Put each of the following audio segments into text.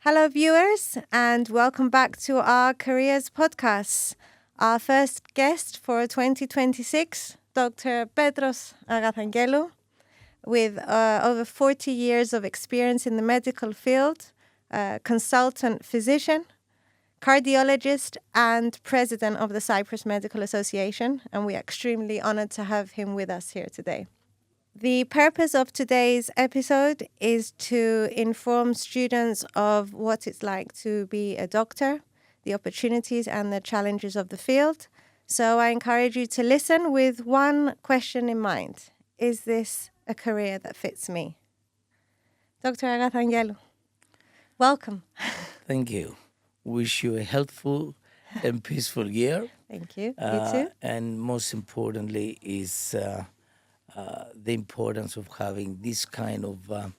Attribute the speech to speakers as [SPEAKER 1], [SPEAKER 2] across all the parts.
[SPEAKER 1] Hello, viewers, and welcome back to our Careers podcast. Our first guest for 2026, Dr. Petros Agathangelou, with over 40 years of experience in the medical field, consultant physician, cardiologist, and president of the Cyprus Medical Association, and we are extremely honored to have him with us here today. The purpose of today's episode is to inform students of what it's like to be a doctor, the opportunities and the challenges of the field. So I encourage you to listen with one question in mind. Is this a career that fits me? Dr. Agathangelou, welcome.
[SPEAKER 2] Thank you. Wish you a healthful and peaceful year.
[SPEAKER 1] Thank you. You too.
[SPEAKER 2] And most importantly is the importance of having this kind of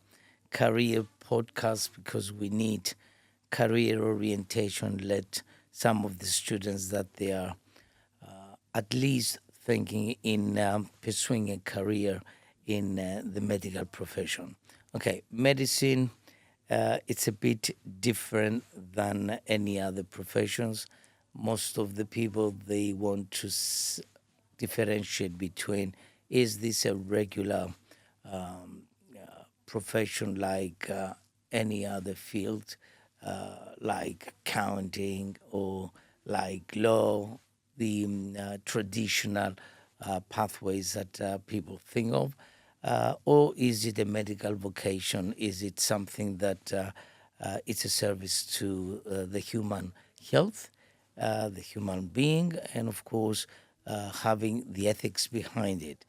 [SPEAKER 2] career podcast, because we need career orientation. Let some of the students that they are at least thinking in pursuing a career in the medical profession. Okay, medicine, it's a bit different than any other professions. Most of the people, they want to differentiate between, is this a regular profession like any other field, like accounting or like law, the traditional pathways that people think of, or is it a medical vocation? Is it something that it's a service to the human health, the human being, and of course having the ethics behind it?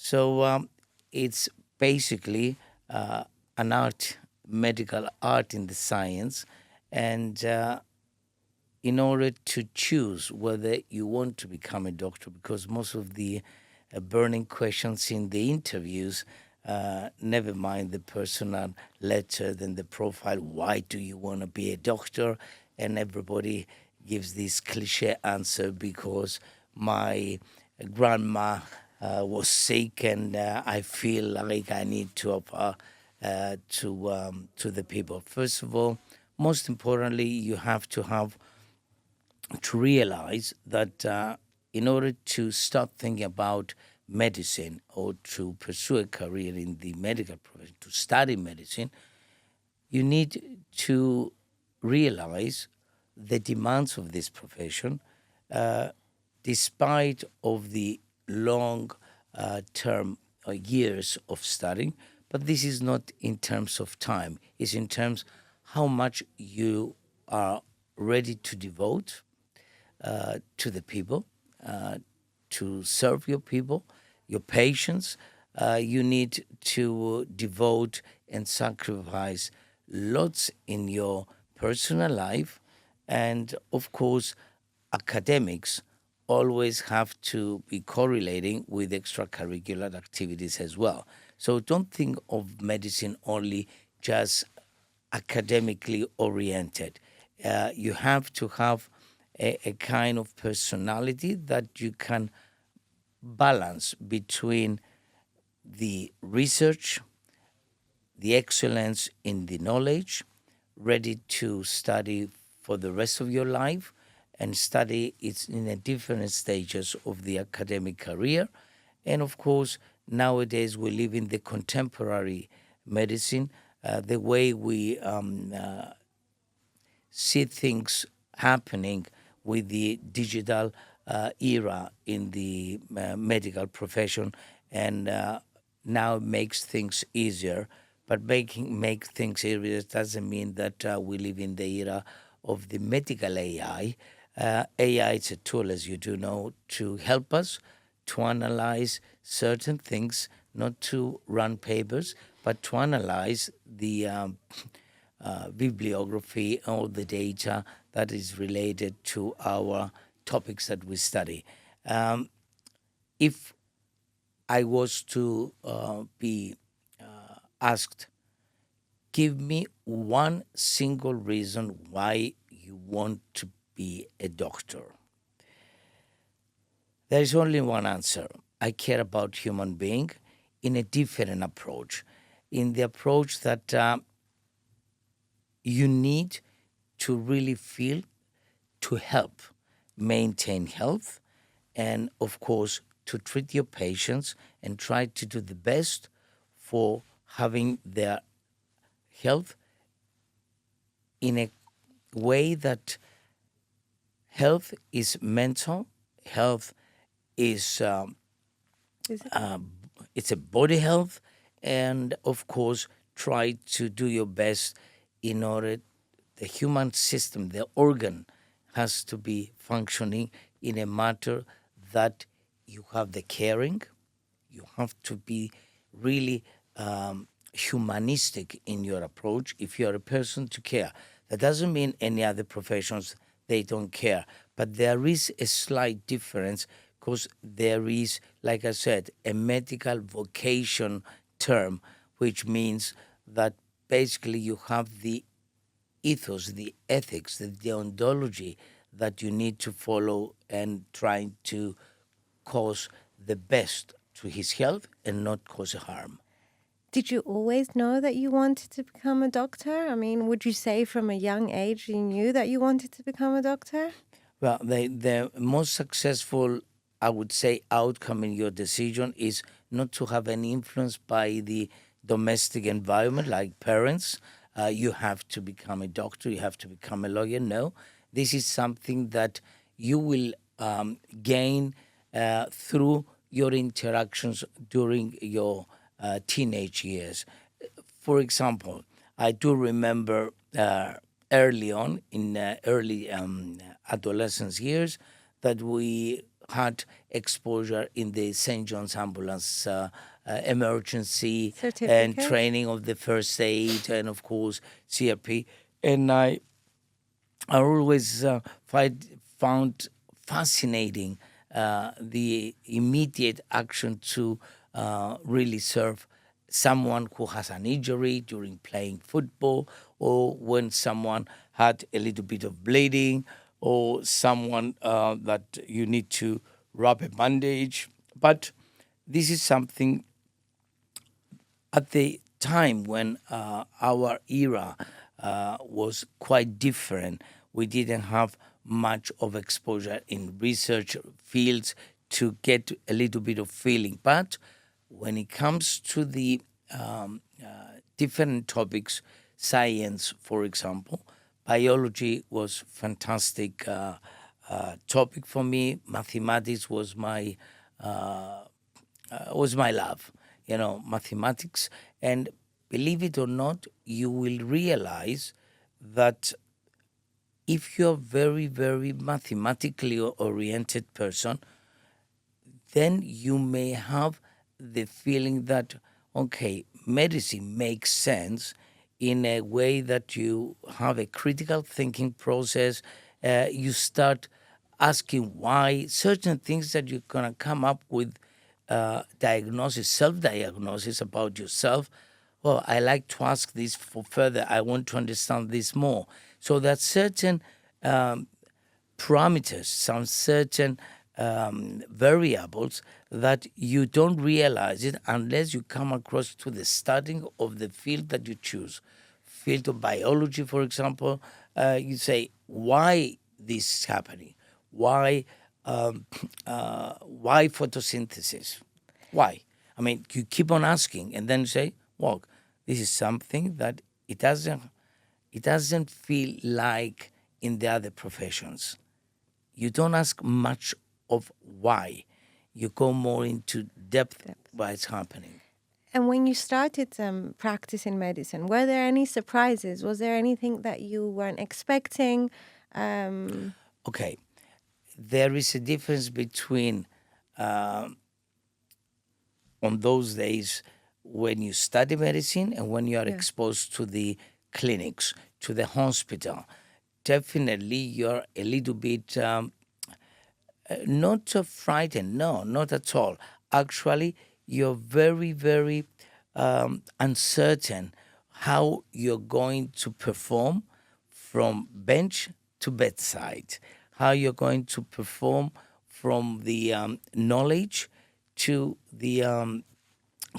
[SPEAKER 2] So it's basically an art, medical art in the science, and in order to choose whether you want to become a doctor, because most of the burning questions in the interviews, never mind the personal letter, then the profile, why do you want to be a doctor? And everybody gives this cliche answer, because my grandma was sick and I feel like I need to offer to the people. First of all, most importantly, you have to realize that in order to start thinking about medicine or to pursue a career in the medical profession, to study medicine, you need to realize the demands of this profession, despite of the long term years of studying. But this is not in terms of time. It's in terms how much you are ready to devote to the people, to serve your people, your patients. You need to devote and sacrifice lots in your personal life. And of course, academics always have to be correlating with extracurricular activities as well. So don't think of medicine only just academically oriented. You have to have a kind of personality that you can balance between the research, the excellence in the knowledge, ready to study for the rest of your life, and study it in a different stages of the academic career. And of course, nowadays we live in the contemporary medicine, the way we see things happening with the digital era in the medical profession, and now it makes things easier. But make things easier doesn't mean that we live in the era of the medical AI. AI is a tool, as you do know, to help us to analyze certain things, not to run papers, but to analyze the bibliography or the data that is related to our topics that we study. If I was to be asked, give me one single reason why you want to be a doctor, there is only one answer. I care about human being in a different approach, in the approach that you need to really feel to help maintain health and, of course, to treat your patients and try to do the best for having their health in a way that health is mental, health is
[SPEAKER 1] Is it?
[SPEAKER 2] it's a body health, and of course try to do your best in order the human system, the organ has to be functioning in a matter that you have the caring, you have to be really humanistic in your approach. If you're a person to care, that doesn't mean any other professions they don't care, but there is a slight difference because there is, like I said, a medical vocation term, which means that basically you have the ethos, the ethics, the deontology that you need to follow and trying to cause the best to his health and not cause harm.
[SPEAKER 1] Did you always know that you wanted to become a doctor? I mean, would you say from a young age you knew that you wanted to become a doctor?
[SPEAKER 2] Well, the most successful, I would say, outcome in your decision is not to have any influence by the domestic environment, like parents. You have to become a doctor, you have to become a lawyer. No, this is something that you will gain through your interactions during your teenage years. For example, I do remember early on in early adolescence years that we had exposure in the St. John's ambulance emergency and
[SPEAKER 1] Certificate?
[SPEAKER 2] training of the first aid and of course CRP. And I always found fascinating the immediate action to really serve someone who has an injury during playing football, or when someone had a little bit of bleeding, or someone that you need to rub a bandage. But this is something at the time when our era was quite different. We didn't have much of exposure in research fields to get a little bit of feeling. But when it comes to the different topics, science, for example, biology was fantastic topic for me. Mathematics was my love, mathematics. And believe it or not, you will realize that if you're very, very mathematically oriented person, then you may have the feeling that, okay, medicine makes sense in a way that you have a critical thinking process. You start asking why certain things that you're going to come up with diagnosis, self-diagnosis about yourself. Well, I like to ask this for further. I want to understand this more. So that certain parameters, some certain variables that you don't realize it unless you come across to the studying of the field that you choose. Field of biology, for example, you say, why this is happening? Why photosynthesis? Why? I mean, you keep on asking, and then you say, well, this is something that it doesn't feel like in the other professions. You don't ask much of why. You go more into depth why it's happening.
[SPEAKER 1] And when you started practicing medicine, were there any surprises? Was there anything that you weren't expecting?
[SPEAKER 2] Okay, there is a difference between on those days when you study medicine and when you are exposed to the clinics, to the hospital. Definitely you're a little bit not frightened, no, not at all. Actually, you're very, very uncertain how you're going to perform from bench to bedside, how you're going to perform from the knowledge to the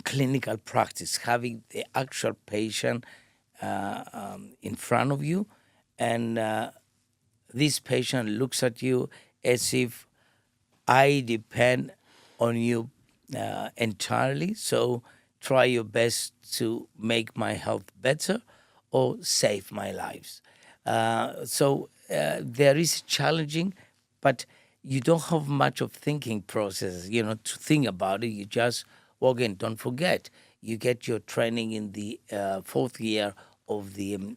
[SPEAKER 2] clinical practice, having the actual patient in front of you, and this patient looks at you as if I depend on you entirely, so try your best to make my health better or save my lives. There is challenging, but you don't have much of thinking process, to think about it. You just walk in. Don't forget, you get your training in the fourth year of the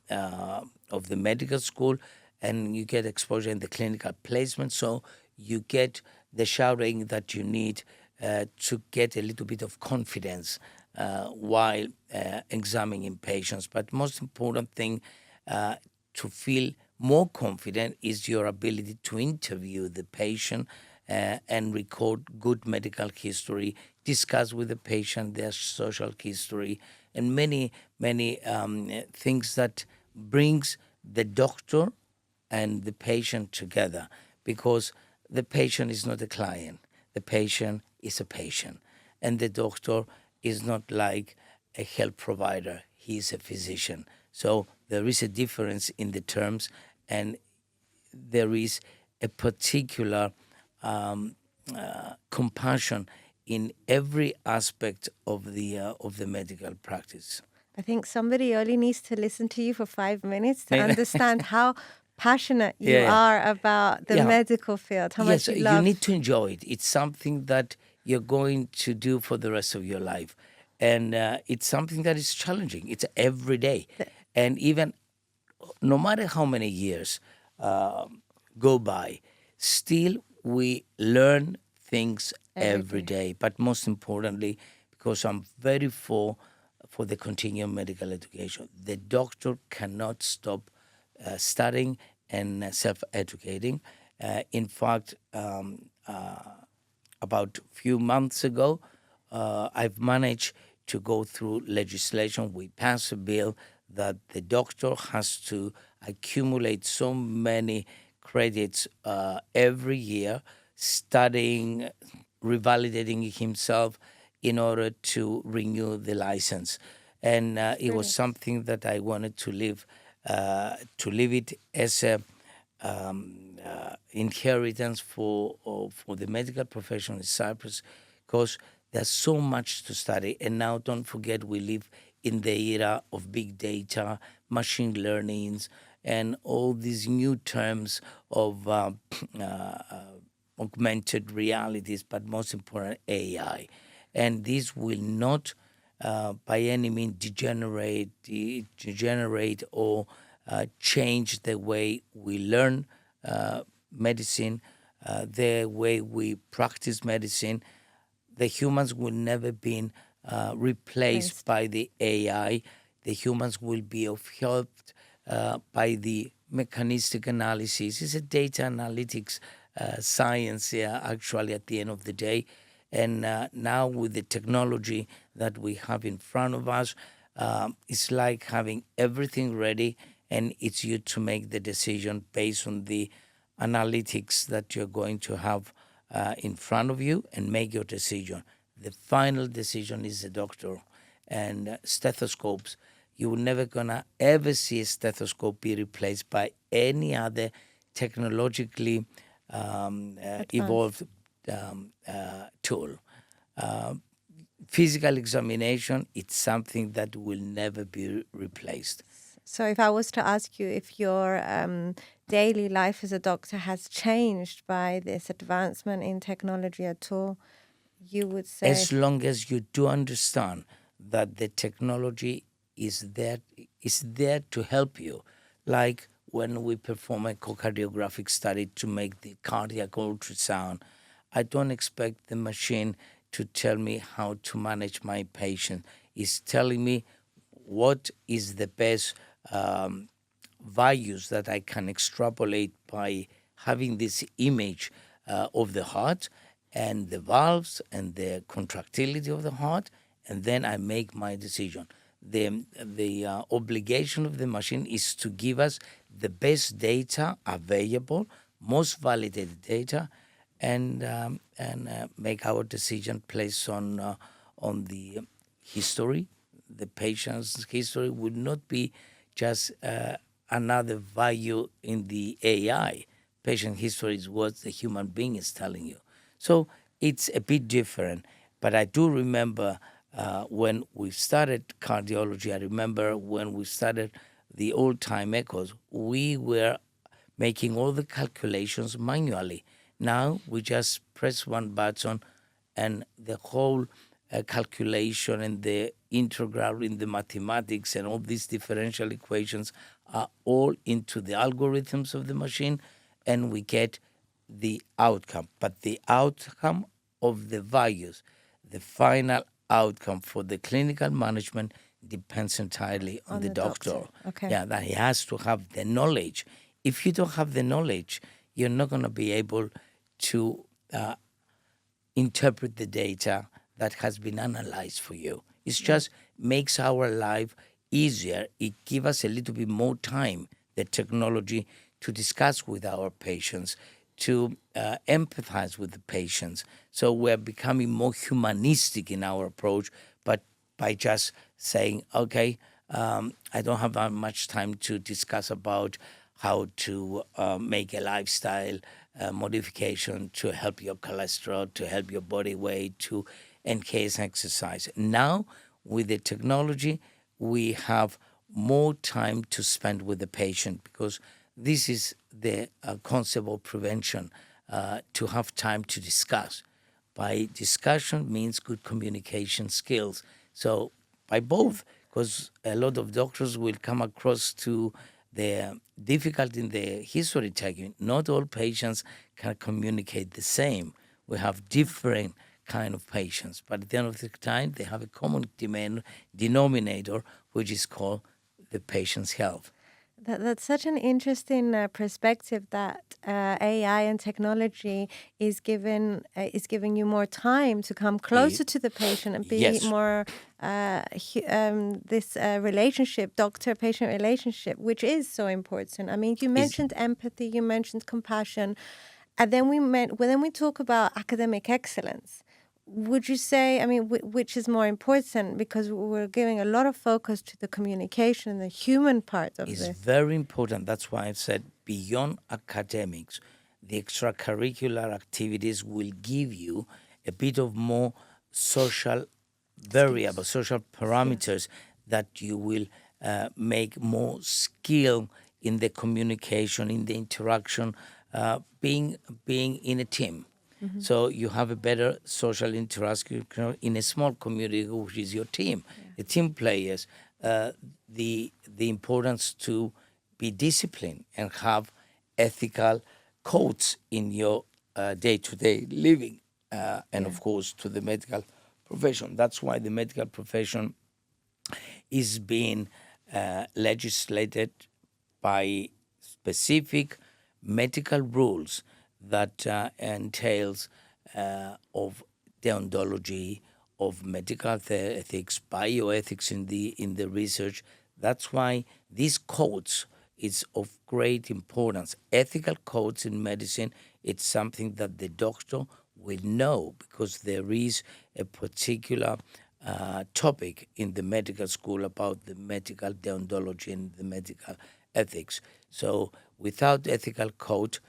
[SPEAKER 2] medical school, and you get exposure in the clinical placement. So you get the shadowing that you need to get a little bit of confidence while examining patients. But most important thing to feel more confident is your ability to interview the patient and record good medical history, discuss with the patient their social history, and many things that brings the doctor and the patient together, because the patient is not a client. The patient is a patient, and the doctor is not like a health provider. He is a physician. So there is a difference in the terms, and there is a particular compassion in every aspect of the medical practice.
[SPEAKER 1] I think somebody only needs to listen to you for 5 minutes to understand how passionate you are about the medical field, how much you love.
[SPEAKER 2] You need to enjoy it. It's something that you're going to do for the rest of your life. And it's something that is challenging. It's every day. And even no matter how many years go by, still we learn things every day. But most importantly, because I'm very for the continuing medical education, the doctor cannot stop studying and self-educating. In fact, about a few months ago, I've managed to go through legislation. We passed a bill that the doctor has to accumulate so many credits every year, studying, revalidating himself in order to renew the license. And it was something that I wanted to leave it as a inheritance for the medical profession in Cyprus, because there's so much to study. And now don't forget, we live in the era of big data, machine learnings, and all these new terms of augmented realities, but most important, AI. And this will not by any means degenerate or change the way we learn medicine, the way we practice medicine. The humans will never be replaced by the AI. The humans will be of help by the mechanistic analysis. It's a data analytics science, actually, at the end of the day. And now with the technology that we have in front of us, it's like having everything ready, and it's you to make the decision based on the analytics that you're going to have in front of you, and make your decision. The final decision is the doctor. And stethoscopes, you're never gonna ever see a stethoscope be replaced by any other technologically evolved tool. Physical examination, it's something that will never be replaced.
[SPEAKER 1] So if I was to ask you if your daily life as a doctor has changed by this advancement in technology at all, you would say...
[SPEAKER 2] As long as you do understand that the technology is there to help you. Like when we perform a echocardiographic study to make the cardiac ultrasound, I don't expect the machine to tell me how to manage my patient. It's telling me what is the best values that I can extrapolate by having this image of the heart and the valves and the contractility of the heart, and then I make my decision. The obligation of the machine is to give us the best data available, most validated data, and make our decision placed on the history. The patient's history would not be just another value in the AI. Patient history is what the human being is telling you. So it's a bit different. But I do remember when we started cardiology, I remember when we started the old-time echoes, we were making all the calculations manually. Now we just press one button and the whole calculation and the integral in the mathematics and all these differential equations are all into the algorithms of the machine, and we get the outcome. But the outcome of the values, the final outcome for the clinical management depends entirely on the doctor.
[SPEAKER 1] Okay.
[SPEAKER 2] Yeah, that he has to have the knowledge. If you don't have the knowledge, you're not going to be able to interpret the data that has been analyzed for you. It just makes our life easier. It gives us a little bit more time, the technology, to discuss with our patients, to empathize with the patients. So we're becoming more humanistic in our approach, but by just saying, okay, I don't have that much time to discuss about how to make a lifestyle modification to help your cholesterol, to help your body weight, to enhance exercise. Now, with the technology, we have more time to spend with the patient, because this is the concept of prevention, to have time to discuss. By discussion means good communication skills. So by both, because a lot of doctors will come across to the difficulty in the history taking. Not all patients can communicate the same. We have different kind of patients, but at the end of the time, they have a common denominator, which is called the patient's health.
[SPEAKER 1] That's such an interesting perspective, that AI and technology is giving you more time to come closer to the patient and be more this relationship, doctor-patient relationship, which is so important. I mean, you mentioned empathy, you mentioned compassion, and then we talk about academic excellence. Would you say, I mean, which is more important, because we're giving a lot of focus to the communication and the human part of this?
[SPEAKER 2] It's very important. That's why I've said beyond academics, the extracurricular activities will give you a bit of more social variable, social parameters that you will make more skill in the communication, in the interaction, being in a team. Mm-hmm. So you have a better social interaction in a small community, which is your team, the team players. The importance to be disciplined and have ethical codes in your day-to-day living, and of course to the medical profession. That's why the medical profession is being legislated by specific medical rules that entails of deontology, of medical ethics, bioethics in the research. That's why these codes is of great importance. Ethical codes in medicine, it's something that the doctor will know, because there is a particular topic in the medical school about the medical deontology and the medical ethics. So without ethical code,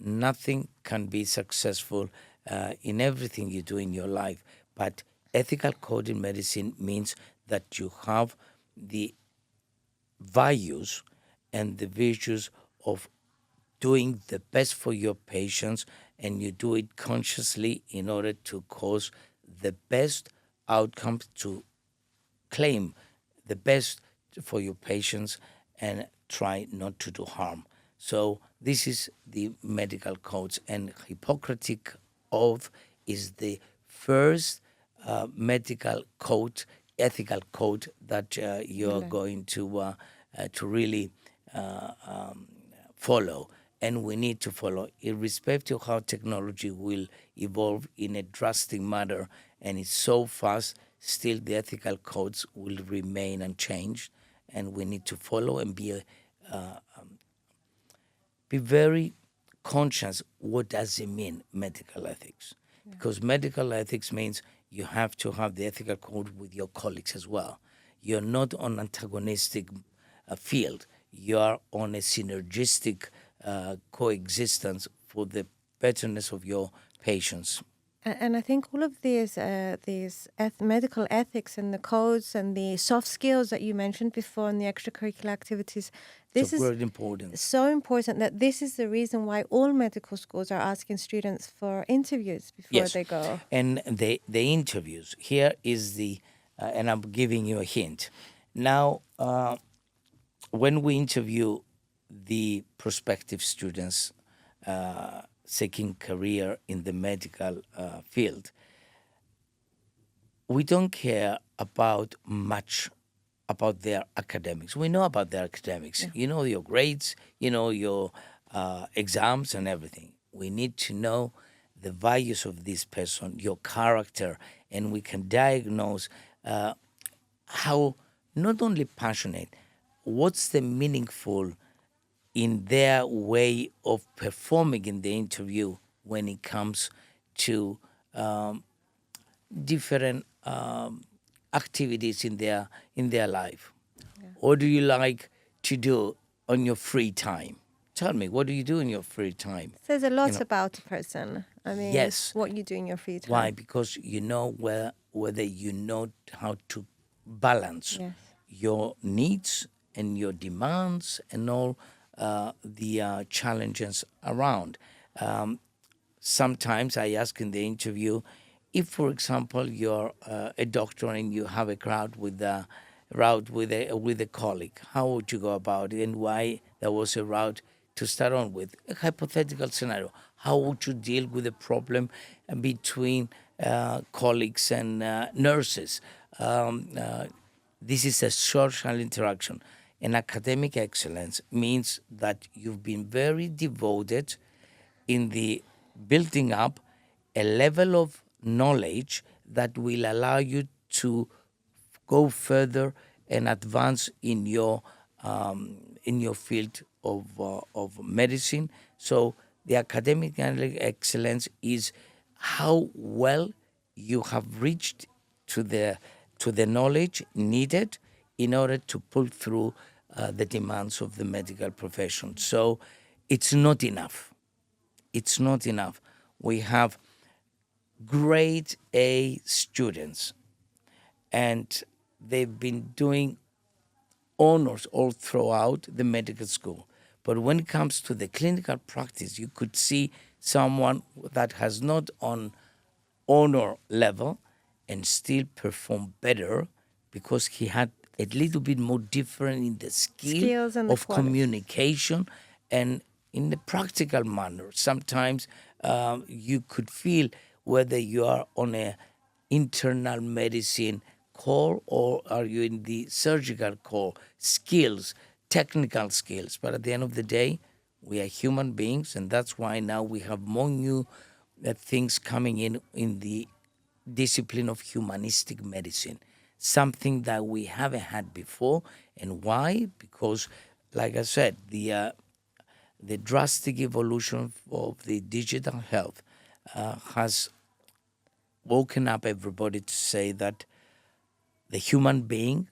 [SPEAKER 2] nothing can be successful in everything you do in your life. But ethical code in medicine means that you have the values and the virtues of doing the best for your patients, and you do it consciously in order to cause the best outcomes, to claim the best for your patients and try not to do harm. So this is the medical codes, and Hippocratic Oath is the first medical code, ethical code that you're going to really follow. And we need to follow, irrespective of how technology will evolve in a drastic manner, and it's so fast, still the ethical codes will remain unchanged, and we need to follow and be very conscious. What does it mean, medical ethics? Because medical ethics means you have to have the ethical code with your colleagues as well. You're not on antagonistic field. You are on a synergistic coexistence for the betterness of your patients.
[SPEAKER 1] And I think all of these medical ethics and the codes and the soft skills that you mentioned before and the extracurricular activities, this is
[SPEAKER 2] very important.
[SPEAKER 1] So important that this is the reason why all medical schools are asking students for interviews before they go.
[SPEAKER 2] And the interviews, here is and I'm giving you a hint. Now, when we interview the prospective students seeking career in the medical field, we don't care much about their academics. We know about their academics. You know your grades, you know your exams and everything. We need to know the values of this person, your character, and we can diagnose how not only passionate, what's the meaningful in their way of performing in the interview when it comes to different activities in their life. What do you like to do on your free time? Tell me, what do you do in your free time?
[SPEAKER 1] It says a lot about a person. I mean,
[SPEAKER 2] yes.
[SPEAKER 1] What you do in your free time.
[SPEAKER 2] Why? Because you know whether you know how to balance your needs and your demands and all the challenges around. Sometimes I ask in the interview, if, for example, you're a doctor and you have a crowd with a colleague, how would you go about it and why there was a route to start on with? A hypothetical scenario. How would you deal with a problem between colleagues and nurses? This is a social interaction. And academic excellence means that you've been very devoted in the building up a level of knowledge that will allow you to go further and advance in your field of medicine. So the academic excellence is how well you have reached to the knowledge needed in order to pull through the demands of the medical profession. So it's not enough. It's not enough. We have grade A students, and they've been doing honors all throughout the medical school. But when it comes to the clinical practice, you could see someone that has not on honor level and still perform better because he had a little bit more different in the skills and of communication and in the practical manner. Sometimes you could feel whether you are on a internal medicine core or are you in the surgical core, skills, technical skills. But at the end of the day, we are human beings, and that's why now we have more new things coming in the discipline of humanistic medicine, something that we haven't had before. And why? Because, like I said, the drastic evolution of the digital health has woken up everybody to say that the human being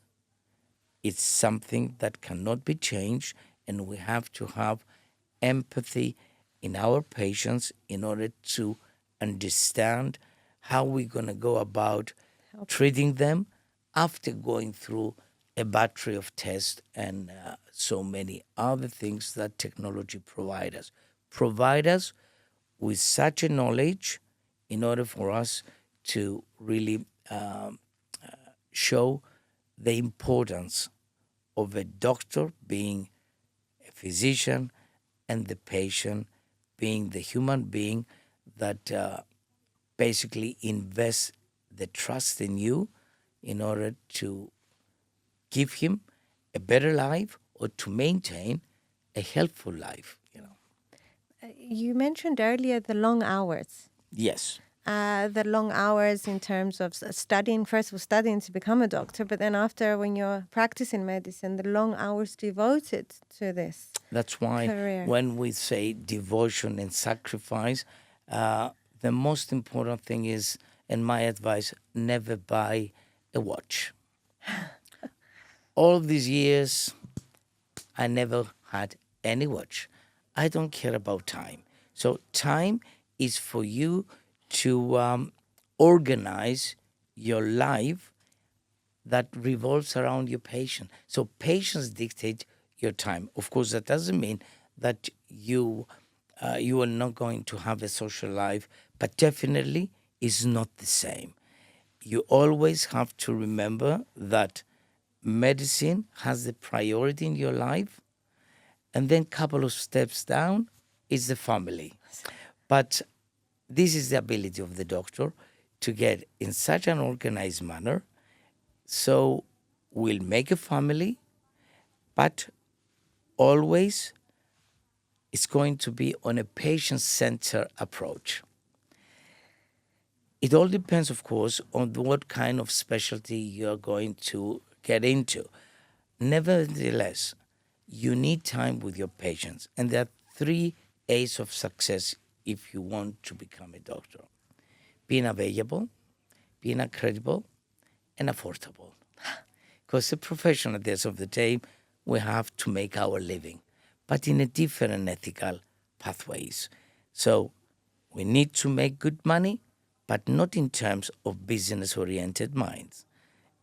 [SPEAKER 2] is something that cannot be changed, and we have to have empathy in our patients in order to understand how we're going to go about treating them after going through a battery of tests and so many other things that technology provides us. Provide us with such a knowledge in order for us to really show the importance of a doctor being a physician and the patient being the human being that basically invests the trust in you in order to give him a better life or to maintain a healthful life.
[SPEAKER 1] You mentioned earlier the long hours.
[SPEAKER 2] Yes.
[SPEAKER 1] The long hours in terms of studying, first of all, studying to become a doctor, but then after, when you're practicing medicine, the long hours devoted to this.
[SPEAKER 2] That's why career. When we say devotion and sacrifice, the most important thing is, and my advice, never buy a watch. All these years, I never had any watch. I don't care about time. So time is for you to organize your life that revolves around your patient. So patients dictate your time. Of course, that doesn't mean that you are not going to have a social life, but definitely is not the same. You always have to remember that medicine has the priority in your life, and then couple of steps down is the family. But this is the ability of the doctor to get in such an organized manner. So we'll make a family, but always it's going to be on a patient-centered approach. It all depends, of course, on what kind of specialty you're going to get into. Nevertheless, you need time with your patients. And there are 3 A's of success if you want to become a doctor: being available, being credible, and affordable. Because the profession at the end of the day, we have to make our living, but in a different ethical pathways. So we need to make good money, but not in terms of business-oriented minds,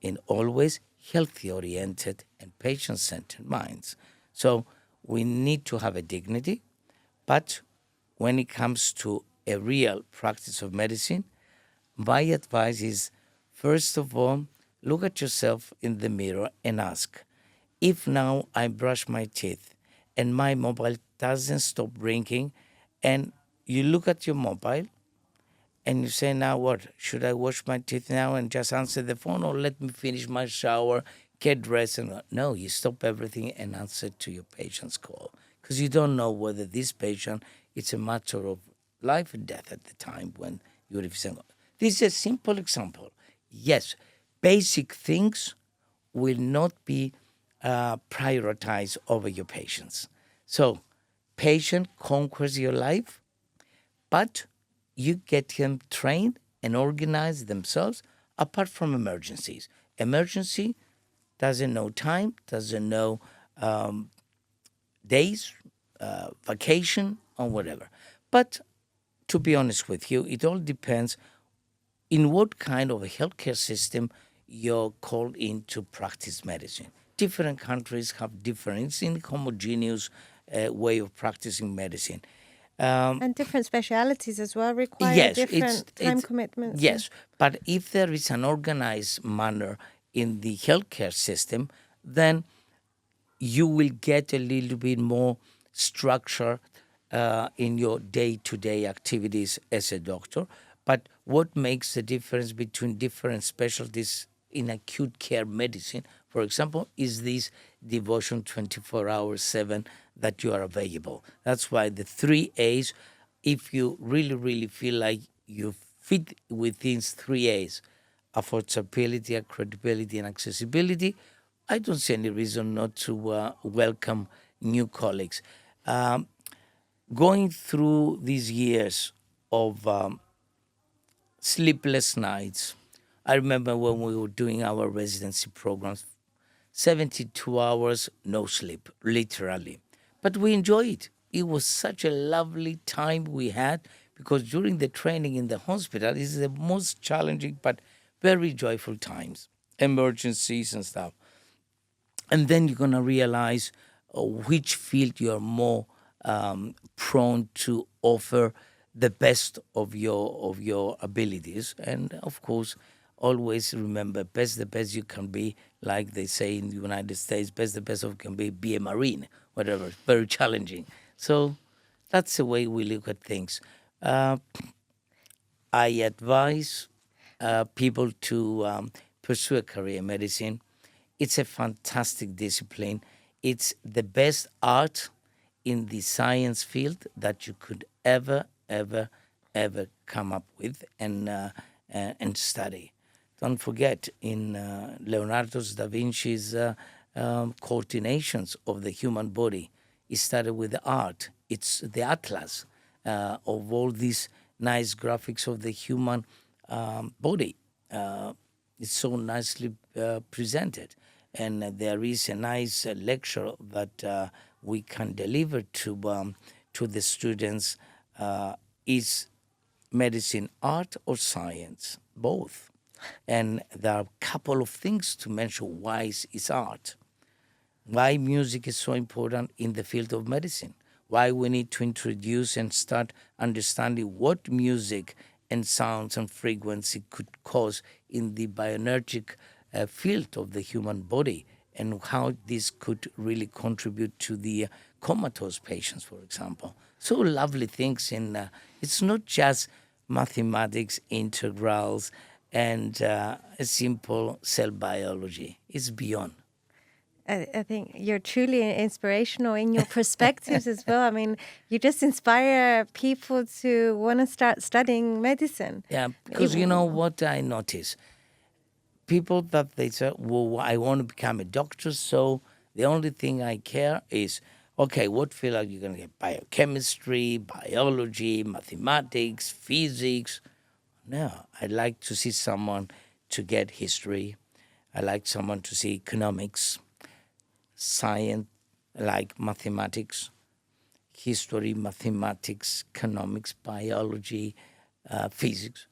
[SPEAKER 2] in always healthy-oriented and patient-centered minds. So we need to have a dignity, but when it comes to a real practice of medicine, my advice is, first of all, look at yourself in the mirror and ask, if now I brush my teeth and my mobile doesn't stop ringing, and you look at your mobile and you say, now what? Should I wash my teeth now and just answer the phone, or let me finish my shower, get dressed? And no, you stop everything and answer to your patient's call, because you don't know whether this patient, it's a matter of life and death at the time when you're receiving. This is a simple example. Yes, basic things will not be prioritized over your patients. So patient conquers your life, but you get them trained and organized themselves apart from emergencies. Emergency doesn't know time, doesn't know days, vacation, or whatever. But to be honest with you, it all depends in what kind of a healthcare system you're called in to practice medicine. Different countries have different, it's in homogeneous way of practicing medicine.
[SPEAKER 1] And different specialities as well require different time commitments.
[SPEAKER 2] Yes, but if there is an organized manner in the healthcare system, then you will get a little bit more structure in your day-to-day activities as a doctor. But what makes the difference between different specialties in acute care medicine, for example, is this devotion 24 hours 7 that you are available. That's why the 3 A's, if you really, really feel like you fit within 3 A's, affordability, credibility, and accessibility, I don't see any reason not to welcome new colleagues. Going through these years of sleepless nights, I remember when we were doing our residency programs, 72 hours, no sleep, literally. But we enjoyed it. It was such a lovely time we had, because during the training in the hospital is the most challenging but very joyful times, emergencies and stuff. And then you're going to realize which field you're more prone to offer the best of your abilities. And of course, always remember, best the best you can be, like they say in the United States, best the best of you can be a Marine, whatever, very challenging. So that's the way we look at things. I advise people to pursue a career in medicine. It's a fantastic discipline. It's the best art in the science field that you could ever come up with and study. Don't forget, in Leonardo da Vinci's coordinations of the human body, it started with the art. It's the atlas of all these nice graphics of the human body. It's so nicely presented. and there is a nice lecture that we can deliver to the students. Is medicine art or science? Both. And there are a couple of things to mention why it's art. Why music is so important in the field of medicine. Why we need to introduce and start understanding what music and sounds and frequency could cause in the bioenergetic field of the human body, and how this could really contribute to the comatose patients, for example. So lovely things it's not just mathematics, integrals, and a simple cell biology. It's beyond.
[SPEAKER 1] I think you're truly inspirational in your perspectives as well. I mean, you just inspire people to want to start studying medicine.
[SPEAKER 2] Yeah, because you know what I notice? People that they say, well, I want to become a doctor, so the only thing I care is, okay, what field are you going to get? Biochemistry, biology, mathematics, physics? No, I'd like to see someone to get history. I'd like someone to see economics, science, like mathematics, history, mathematics, economics, biology, physics.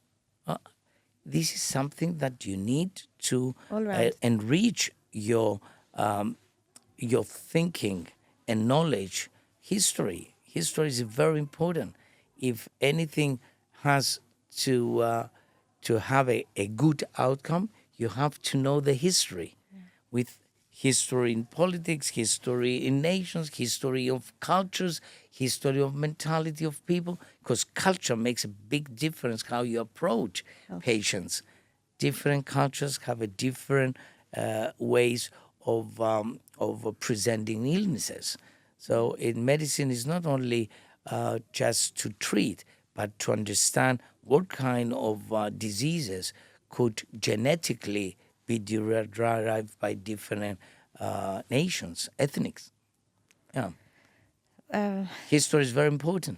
[SPEAKER 2] This is something that you need to enrich your thinking and knowledge. History is very important. If anything has to have a good outcome, you have to know the history. With history in politics, history in nations, history of cultures, history of mentality of people, because culture makes a big difference how you approach patients. Different cultures have a different ways of presenting illnesses. So in medicine is not only just to treat, but to understand what kind of diseases could genetically be derived by different nations, ethnics. Yeah. History is very important.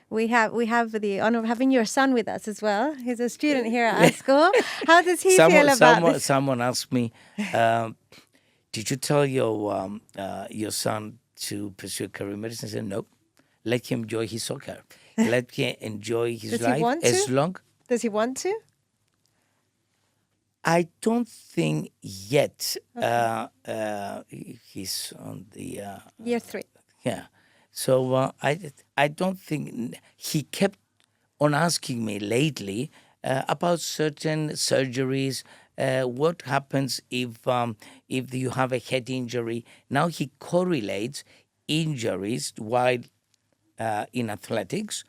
[SPEAKER 1] We have the honor of having your son with us as well. He's a student here at our school. How does he feel about this?
[SPEAKER 2] Someone asked me, did you tell your son to pursue a career in medicine? I said, no. Let him enjoy his soccer. Let him enjoy his life as long.
[SPEAKER 1] Does he want to?
[SPEAKER 2] I don't think yet. He's on the
[SPEAKER 1] year 3.
[SPEAKER 2] Yeah. So I don't think he kept on asking me lately about certain surgeries. What happens if you have a head injury? Now he correlates injuries while in athletics,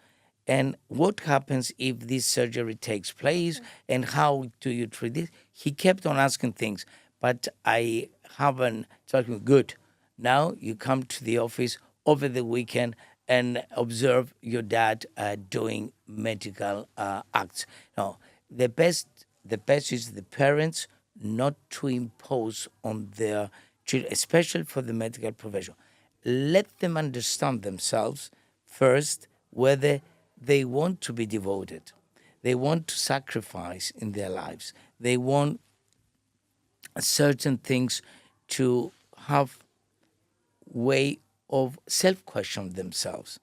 [SPEAKER 2] and what happens if this surgery takes place, and how do you treat it? He kept on asking things, but I haven't told him, good, now you come to the office over the weekend and observe your dad doing medical acts. No, the best is the parents not to impose on their children, especially for the medical profession. Let them understand themselves first whether they want to be devoted. They want to sacrifice in their lives. They want certain things to have way of self-question themselves.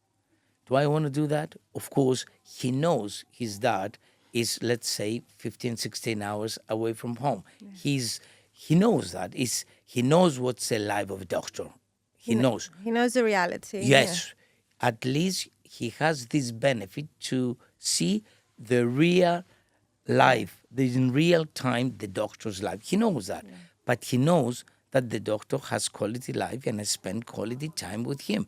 [SPEAKER 2] Do I want to do that? Of course, he knows his dad is, let's say, 15, 16 hours away from home. Yeah. He knows that. He knows what's the life of a doctor. He knows.
[SPEAKER 1] He knows the reality.
[SPEAKER 2] Yes. Yeah. At least he has this benefit to see the real life, in real time, the doctor's life. He knows that. Yeah. But he knows that the doctor has quality life and has spent quality time with him.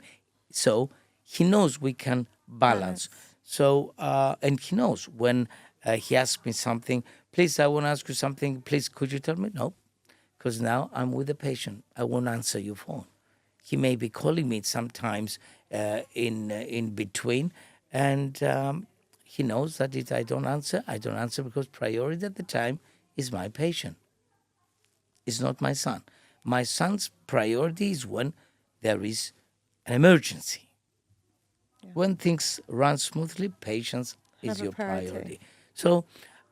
[SPEAKER 2] So he knows we can balance. So, and he knows when he asks me something, please, I want to ask you something, please, could you tell me? No, because now I'm with the patient. I won't answer your phone. He may be calling me sometimes in between, and he knows that if I don't answer because priority at the time is my patient. It's not my son. My son's priority is when there is an emergency. Yeah. When things run smoothly, patience is your priority. So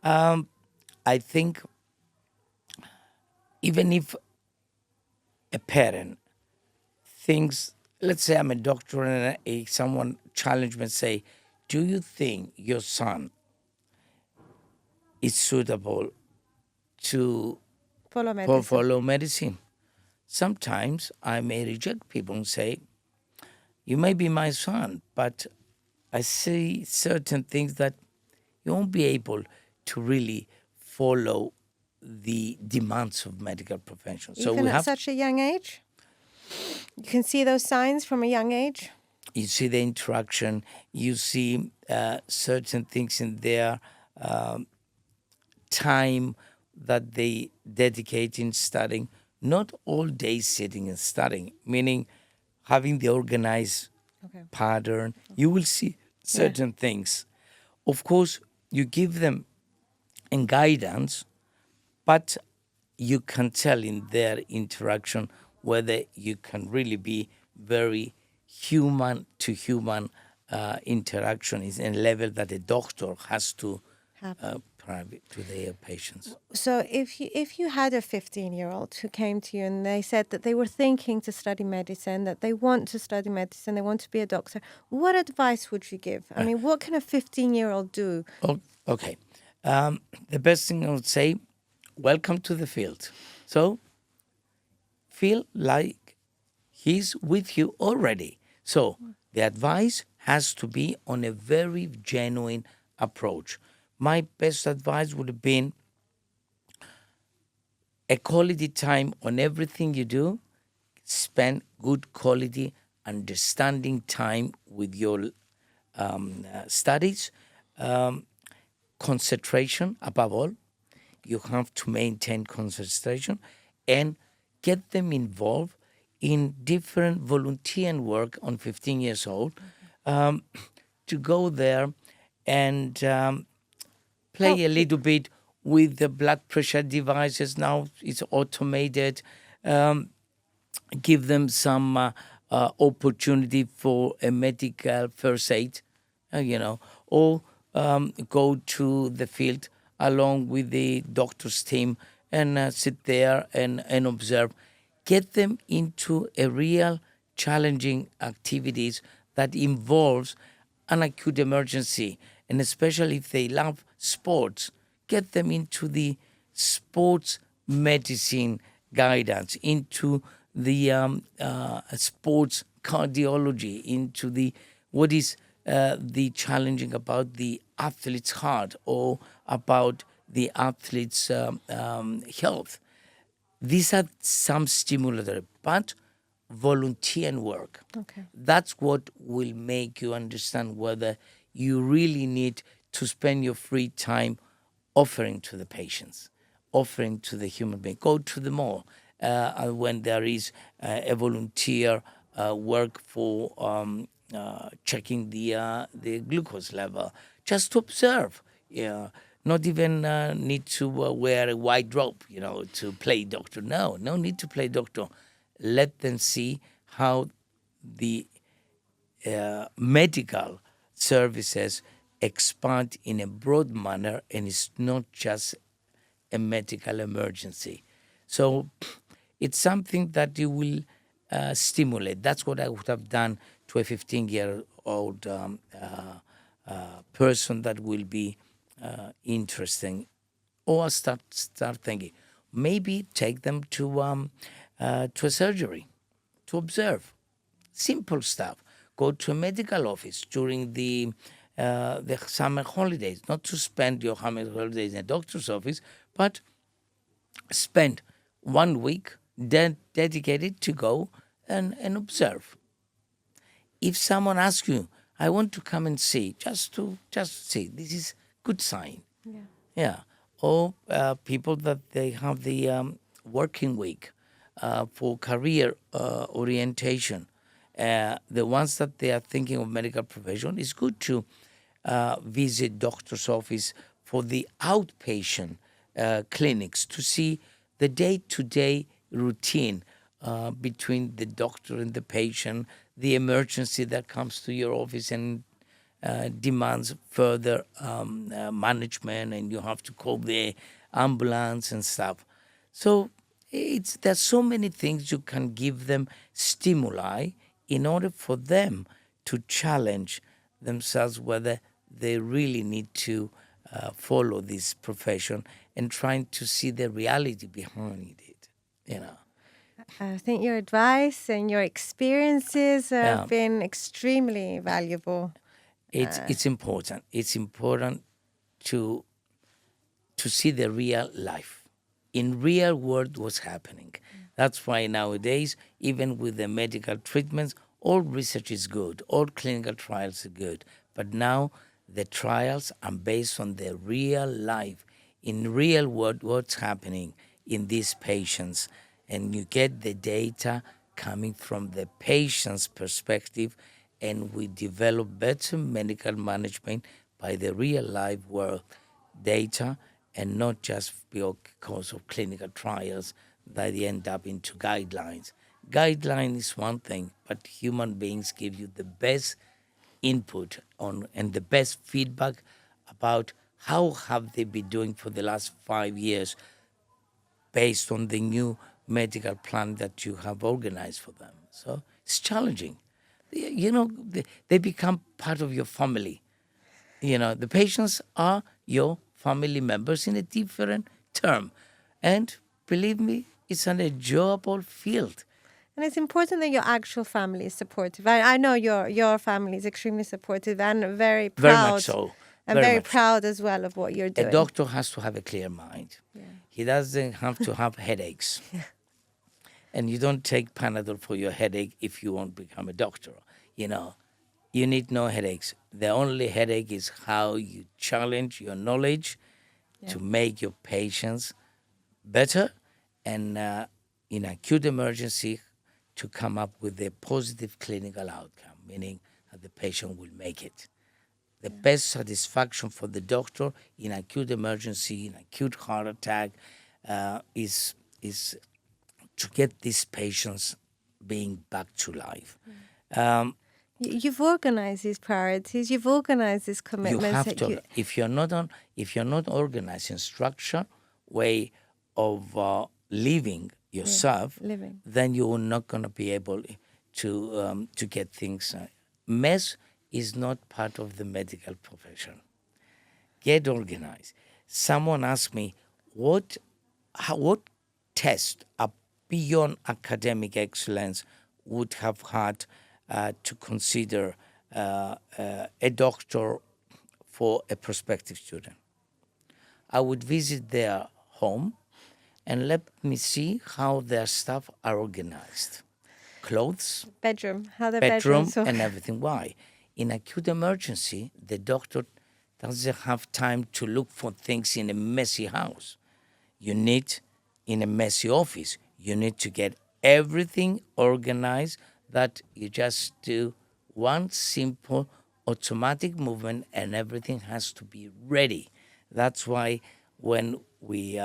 [SPEAKER 2] I think even if a parent thinks, let's say I'm a doctor and someone challenge me and say, do you think your son is suitable to
[SPEAKER 1] Follow medicine.
[SPEAKER 2] follow medicine? Sometimes I may reject people and say, you may be my son, but I see certain things that you won't be able to really follow the demands of medical profession. So
[SPEAKER 1] Even
[SPEAKER 2] we
[SPEAKER 1] at
[SPEAKER 2] have
[SPEAKER 1] such a young age? You can see those signs from a young age?
[SPEAKER 2] you see the interaction, you see certain things in their time that they dedicate in studying, not all day sitting and studying, meaning having the organized pattern. You will see certain things. Of course, you give them in guidance, but you can tell in their interaction whether you can really be very human to human interaction is a level that a doctor has to private to their patients.
[SPEAKER 1] So if you had a 15-year-old who came to you and they said that they were thinking to study medicine, that they want to study medicine, they want to be a doctor, what advice would you give? I mean, what can a 15-year-old do?
[SPEAKER 2] Oh, okay. The best thing I would say, welcome to the field. So feel like he's with you already. So the advice has to be on a very genuine approach. My best advice would have been a quality time on everything you do. Spend good quality understanding time with your studies. Concentration above all. You have to maintain concentration and get them involved in different volunteer work on 15 years old, to go there and play a little bit with the blood pressure devices. Now it's automated. Give them some opportunity for a medical first aid, or go to the field along with the doctor's team and sit there and observe. Get them into a real challenging activities that involves an acute emergency, and especially if they love sports, get them into the sports medicine guidance, into the sports cardiology, into the what is the challenging about the athlete's heart or about the athlete's health. These are some stimulatory, but volunteer work.
[SPEAKER 1] Okay.
[SPEAKER 2] That's what will make you understand whether you really need to spend your free time offering to the patients, offering to the human being. Go to the mall when there is a volunteer work for checking the glucose level, just to observe. Yeah, not even need to wear a white robe, to play doctor. No need to play doctor. Let them see how the medical services expand in a broad manner, and it's not just a medical emergency. So it's something that you will stimulate. That's what I would have done to a 15-year-old person that will be interesting. Or start thinking, maybe take them to a surgery to observe. Simple stuff. Go to a medical office during the summer holidays, not to spend your summer holidays in a doctor's office, but spend 1 week dedicated to go and observe. If someone asks you, I want to come and see, just see, this is good sign. Yeah. Or people that they have the working week for career orientation. The ones that they are thinking of medical profession, it's good to visit doctor's office for the outpatient clinics to see the day-to-day routine between the doctor and the patient, the emergency that comes to your office and demands further management, and you have to call the ambulance and stuff. So There's so many things you can give them stimuli in order for them to challenge themselves whether they really need to follow this profession and trying to see the reality behind it, you know.
[SPEAKER 1] I think your advice and your experiences have
[SPEAKER 2] Yeah.
[SPEAKER 1] been extremely valuable.
[SPEAKER 2] It's important. It's important to see the real life. In real world what's happening. That's why nowadays, even with the medical treatments, all research is good, all clinical trials are good. But now the trials are based on the real life, in real world what's happening in these patients. And you get the data coming from the patient's perspective, and we develop better medical management by the real life world data, and not just because of clinical trials that they end up into guidelines. Guideline is one thing, but human beings give you the best input on and the best feedback about how have they been doing for the last 5 years based on the new medical plan that you have organized for them. So it's challenging. You know, they become part of your family. You know, the patients are your family members in a different term. And believe me, it's an enjoyable field.
[SPEAKER 1] And it's important that your actual family is supportive. I know your family is extremely supportive and very proud.
[SPEAKER 2] Very much so.
[SPEAKER 1] And very proud as well of what you're doing.
[SPEAKER 2] A doctor has to have a clear mind.
[SPEAKER 1] Yeah.
[SPEAKER 2] He doesn't have to have headaches. And you don't take Panadol for your headache if you won't become a doctor. You know, you need no headaches. The only headache is how you challenge your knowledge to make your patients better, and in acute emergency to come up with a positive clinical outcome, meaning that the patient will make it. The best satisfaction for the doctor in acute emergency, in acute heart attack, is to get these patients being back to life.
[SPEAKER 1] You've organized these priorities. You've organized these commitments.
[SPEAKER 2] You have to. If you're not organized in structure, way of living yourself, then you're not going to be able to get things. Mess is not part of the medical profession. Get organized. Someone asked me, what test beyond academic excellence would have had to consider a doctor for a prospective student? I would visit their home and let me see how their staff are organized. Clothes,
[SPEAKER 1] bedroom, how the
[SPEAKER 2] bedroom,
[SPEAKER 1] bedroom
[SPEAKER 2] and everything. Why? In acute emergency, the doctor doesn't have time to look for things in a messy house. You need, in a messy office, you need to get everything organized, that you just do one simple automatic movement and everything has to be ready. That's why when we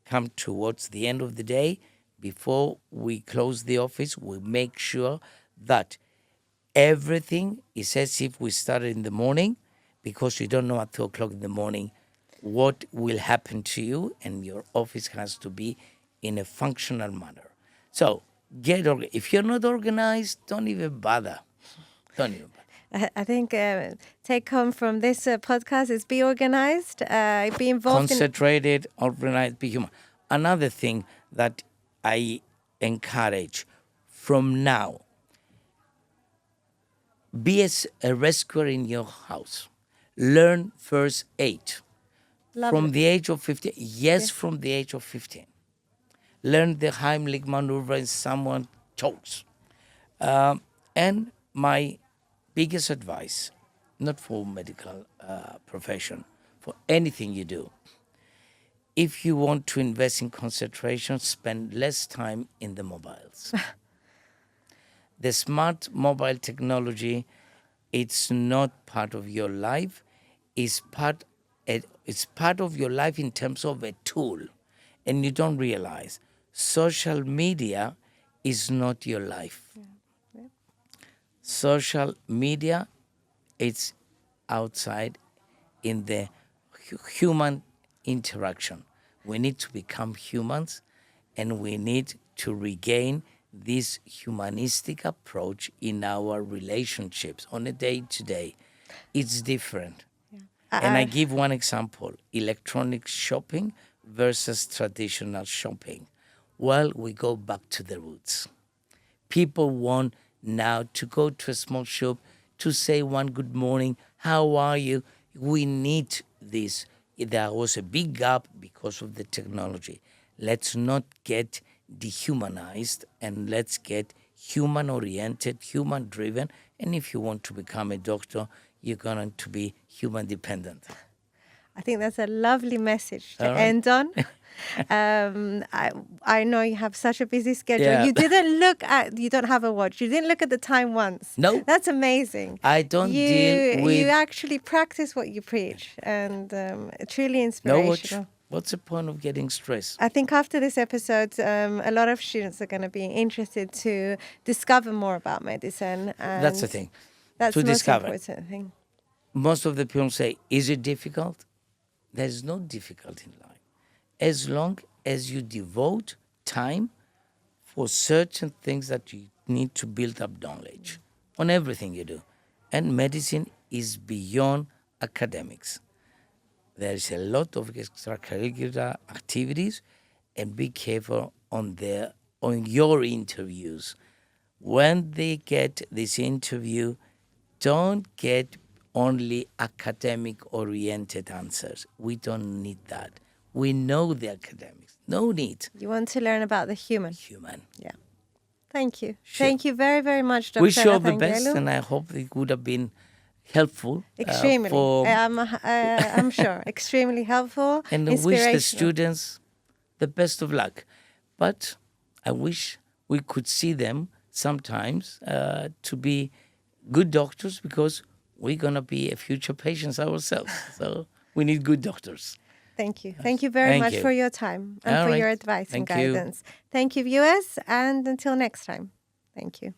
[SPEAKER 2] come towards the end of the day, before we close the office, we make sure that everything is as if we started in the morning, because you don't know at 2 o'clock in the morning what will happen to you, and your office has to be in a functional manner. So if you're not organized, don't even bother. Don't even bother.
[SPEAKER 1] I think take home from this podcast is be organized, be involved.
[SPEAKER 2] Concentrated, organized, be human. Another thing that I encourage from now, be a rescuer in your house. Learn first aid. From the age of 15. Yes, from the age of 15. Learn the Heimlich maneuver if someone chokes. And my biggest advice, not for medical profession, for anything you do, if you want to invest in concentration, spend less time in the mobiles. The smart mobile technology, it's not part of your life. It's part of your life in terms of a tool. And you don't realize social media is not your life. Yeah. Social media, it's outside in the human interaction. We need to become humans and we need to regain this humanistic approach in our relationships on a day-to-day. It's different. And I give one example, electronic shopping versus traditional shopping. Well, we go back to the roots. People want now to go to a small shop to say one good morning, how are you? We need this. There was a big gap because of the technology. Let's not get dehumanized and let's get human-oriented, human-driven. And if you want to become a doctor, you're going to be human-dependent.
[SPEAKER 1] I think that's a lovely message to end on. I know you have such a busy schedule.
[SPEAKER 2] Yeah.
[SPEAKER 1] You don't have a watch. You didn't look at the time once.
[SPEAKER 2] No.
[SPEAKER 1] That's amazing.
[SPEAKER 2] I don't deal with...
[SPEAKER 1] You actually practice what you preach, and truly inspirational.
[SPEAKER 2] No watch. What's the point of getting stressed?
[SPEAKER 1] I think after this episode, a lot of students are going to be interested to discover more about medicine. And
[SPEAKER 2] that's the thing.
[SPEAKER 1] That's
[SPEAKER 2] to
[SPEAKER 1] the most
[SPEAKER 2] discover.
[SPEAKER 1] important thing.
[SPEAKER 2] Most of the people say, is it difficult? There's no difficulty in life. As long as you devote time for certain things that you need to build up knowledge on everything you do. And medicine is beyond academics. There is a lot of extracurricular activities, and be careful on your interviews. When they get this interview, don't get only academic-oriented answers. We don't need that. We know the academics. No need.
[SPEAKER 1] You want to learn about the human.
[SPEAKER 2] Human.
[SPEAKER 1] Yeah. Thank you.
[SPEAKER 2] Sure.
[SPEAKER 1] Thank you very, very much, Dr.
[SPEAKER 2] Wish you all the
[SPEAKER 1] Agathangelou.
[SPEAKER 2] best, and I hope it would have been helpful.
[SPEAKER 1] Extremely. I'm sure. Extremely helpful.
[SPEAKER 2] And I wish the students the best of luck. But I wish we could see them sometimes to be good doctors, because we're going to be future patients ourselves. So we need good doctors.
[SPEAKER 1] Thank you. Thank you very much for your time and for your advice and guidance. Thank you, viewers, and until next time. Thank you.